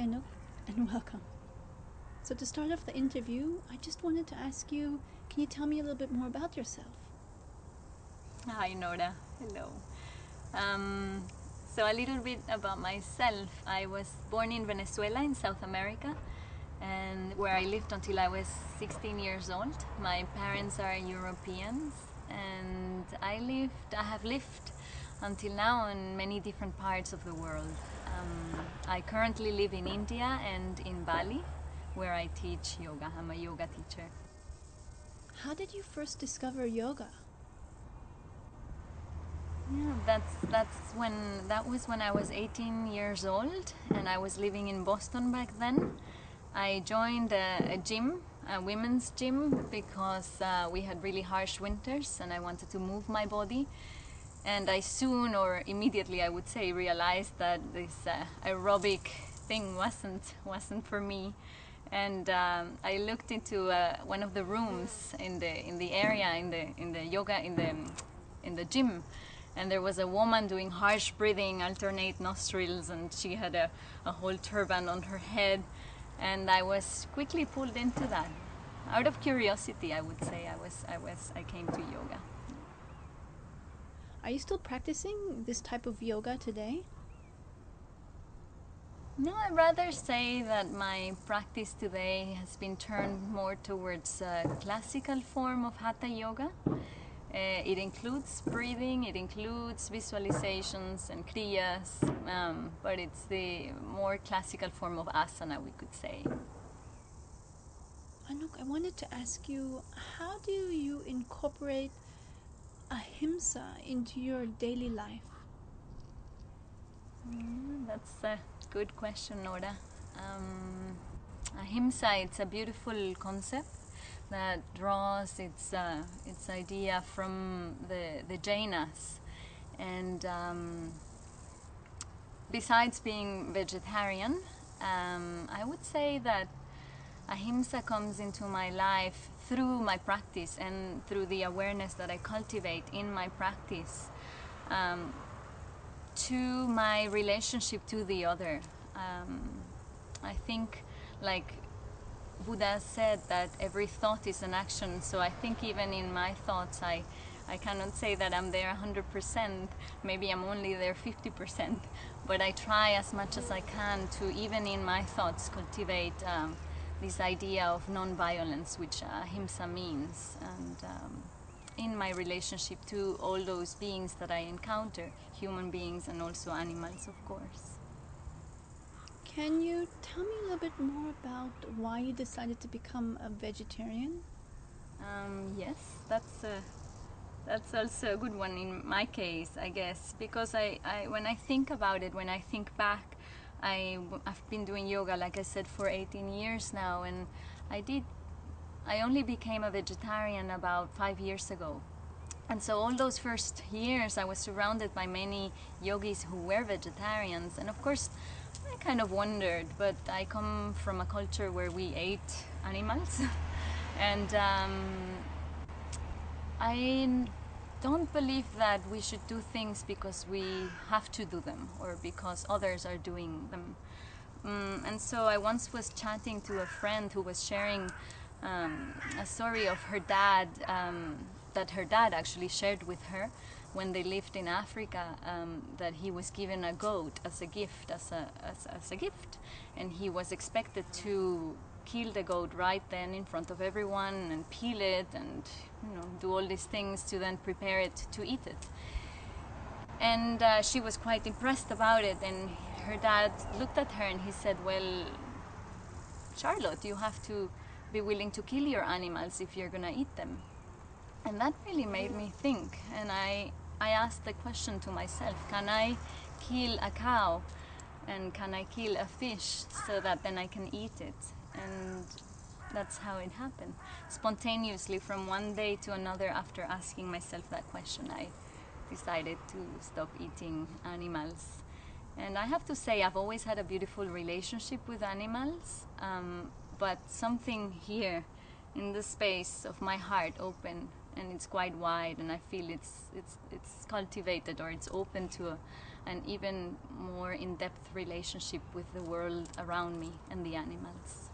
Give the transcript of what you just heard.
Anouk, and welcome. So to start off the interview, I just wanted to ask you, can you tell me a little bit more about yourself? Hi Nora, hello. So a little bit about myself. I was born in Venezuela in South America, and where I lived until I was 16 years old. My parents are Europeans, and I have lived until now in many different parts of the world. I currently live in India and in Bali, where I teach yoga. I'm a yoga teacher. How did you first discover yoga? Yeah, that was when I was 18 years old, and I was living in Boston back then. I joined a gym, a women's gym, because we had really harsh winters, and I wanted to move my body. And I soon, or immediately, I would say, realized that this aerobic thing wasn't for me. And I looked into one of the rooms in the area in the yoga in the gym, and there was a woman doing harsh breathing, alternate nostrils, and she had a whole turban on her head, and I was quickly pulled into that. Out of curiosity, I would say, I came to yoga. Are you still practicing this type of yoga today? No, I'd rather say that my practice today has been turned more towards a classical form of Hatha yoga. It includes breathing, it includes visualizations and kriyas, but it's the more classical form of asana, we could say. Anouk, I wanted to ask you, how do you incorporate Ahimsa into your daily life? That's a good question, Nora. Ahimsa, it's a beautiful concept that draws its idea from the Jainas. And besides being vegetarian, I would say that Ahimsa comes into my life through my practice and through the awareness that I cultivate in my practice to my relationship to the other. I think, like Buddha said, that every thought is an action, so I think even in my thoughts I cannot say that I'm there 100%, maybe I'm only there 50%, but I try as much as I can to, even in my thoughts, cultivate this idea of non-violence, which Ahimsa means, and in my relationship to all those beings that I encounter, human beings and also animals, of course. Can you tell me a little bit more about why you decided to become a vegetarian? Yes, that's also a good one in my case, I guess, because I when I think about it, when I think back, I've been doing yoga, like I said, for 18 years now, and I only became a vegetarian about 5 years ago. And so all those first years I was surrounded by many yogis who were vegetarians, and of course I kind of wondered, but I come from a culture where we ate animals and I don't believe that we should do things because we have to do them or because others are doing them. And so I once was chatting to a friend who was sharing a story of her dad, that her dad actually shared with her when they lived in Africa, that he was given a goat as a gift, as a gift, and he was expected to kill the goat right then in front of everyone and peel it and do all these things to then prepare it to eat it. And she was quite impressed about it, and her dad looked at her and he said, well, Charlotte, you have to be willing to kill your animals if you're gonna eat them. And that really made me think, and I asked the question to myself, can I kill a cow and can I kill a fish so that then I can eat it? And that's how it happened. Spontaneously, from one day to another, after asking myself that question, I decided to stop eating animals. And I have to say, I've always had a beautiful relationship with animals, but something here in the space of my heart opened, and it's quite wide, and I feel it's cultivated, or it's open to an even more in-depth relationship with the world around me and the animals.